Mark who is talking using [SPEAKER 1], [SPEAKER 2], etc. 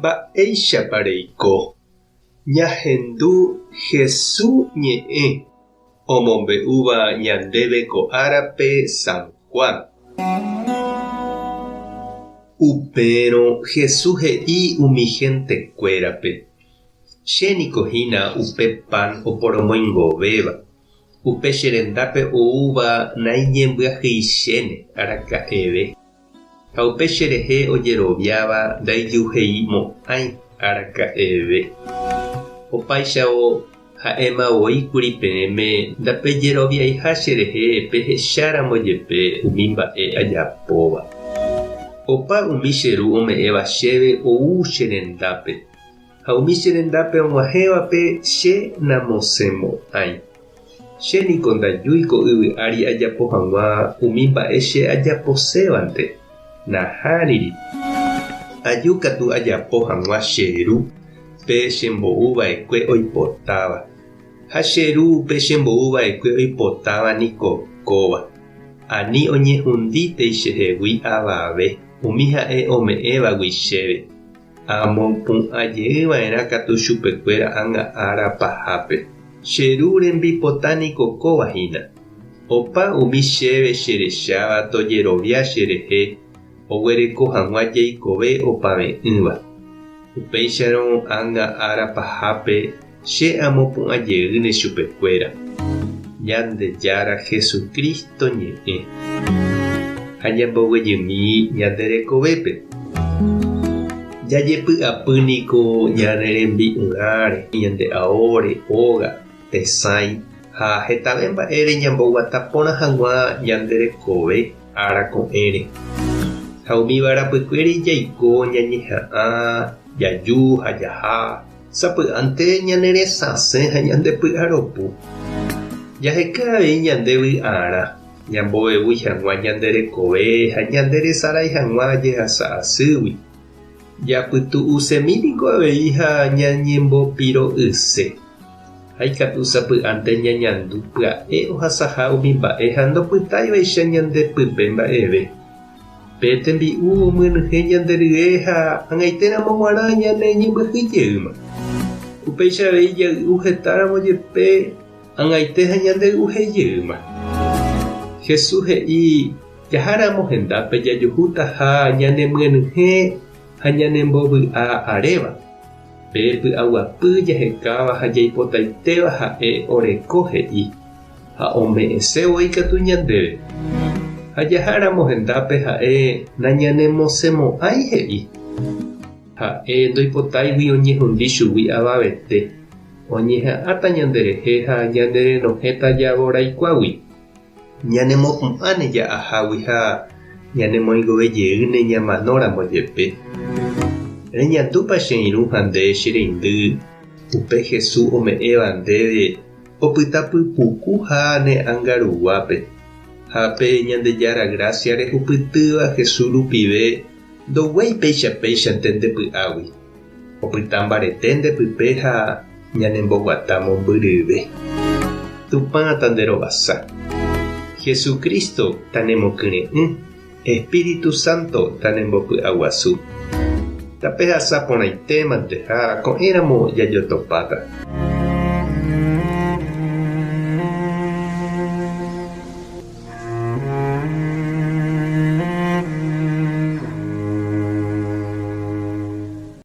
[SPEAKER 1] mba'éichapa reiko. Ñahendu Jesús ñe'ẽ omombe'úva ñandéve ko árape San Juan. Upérõ Jesús he'i umi hentekuérape: chéniko hína upe pan oporomoingovéva. Upe che rendápe oúva nañembyahýichéne araka'eve. Ha upe cherehe ojeroviáva ndaijuheimo'ãi araka'eve. Opaichavo ha'emavoíkuri peẽme ndapejeroviaiha cherehe pehecháramo jepe umi mba'e ajapóva. Opa umi cheru ome'ẽva chéve ou che rendápe. Ha umi che rendápe og̃uahẽvape che namosemo'ãi. Chéniko ndajúiko yvy'ári ajapo hag̃ua umi mba'e che ajaposévante. Nahániri. Ajúkatu ajapo hag̃ua cheru pe chembo'uva'ekue oipotáva. Ha cheru pe chembo'uva'ekue oipotáva niko kóva. Ani oñehundíte chehegui avave. Umi ha'e ome'ẽvagui chéve. Amopu'ãjeýva'erã katu chupekuéra ánga'ára pahápe. Cheru rembipotániko kóvahína. Opa umi chéve cherecháva tojerovia cherehe oguereko hag̃ua jeikove opave'ỹva. Upéicharõ ánga'ára pahápe che amopu'ãjeýne chupekuéra. Ñandejára Jesucristo ñe'ẽ. Ha ñamboguejymi ñande rekovépe. Jajepy'apýniko ñane rembi'y'áre, ñande aóre, óga, tesãi ha hetave mba'ére ñamboguata porã hag̃ua ñande rekove ára ko'ẽre. Ha umi varapykuéri jaiko ñañeha'ã, jaju ha jaha, sapy'ánte ñane resãse ha ñande py'aropu. Jahekavei ñande vy'ára, ñambovevúi hag̃ua ñande rekove ha ñande resarái hag̃ua jehasa asýgui. Japytu'usemíniko avei ha ñañembopiro'yse. Ha ikatu sapy'ánte ñañandu pya'e ohasaha umi mba'e ha ndopytávaicha ñande pype mba'eve. Pe tembi'u omyenyhẽ ñande rye ha ag̃aitéramo g̃uarã ñane ñembyhyjeýma. Upéichavei jay'u hetáramo jepe ag̃aite ha ñande ry'uhejeýma. Jesús he'i: jaháramo hendápe jajuhúta ñanemyenyhẽ ha ñanembovy'a aréva. Pe py'aguapy jahekáva ha jaipotaitéva ha'e oreko he'i. Ha ome'ẽsévo ikatu ñandéve. Ha jaháramo hendápe ha'e nañanemosemo'ãi he'i. Ha'e ndoipotáigui oñehũndi chugui avavete. Oñeha'ãta ñanderehe ha ñanderenohéta javoraikuágui. Ñanemopu'ãne ja'ahágui ha ñanemoingovejeýne ñamanóramo jepe. Reñandúpa che irũ ha nde che reindy upe Jesús ome'ẽva ndéve opytapypuku ha ne'ãngaruguápe. Ha pe Ñandejára Gracia rehupytýva Jesús rupive ndoguéi péicha ndepy'águi. Opyta mbarete ndepype ha ñanemboguata mombyryve. Tupãta nderovasa. Jesucristo tanemokyre'ỹ. Espíritu Santo tanembopy'aguasu. Tapehasa porãitémante ha ko'ẽramo jajotopáta.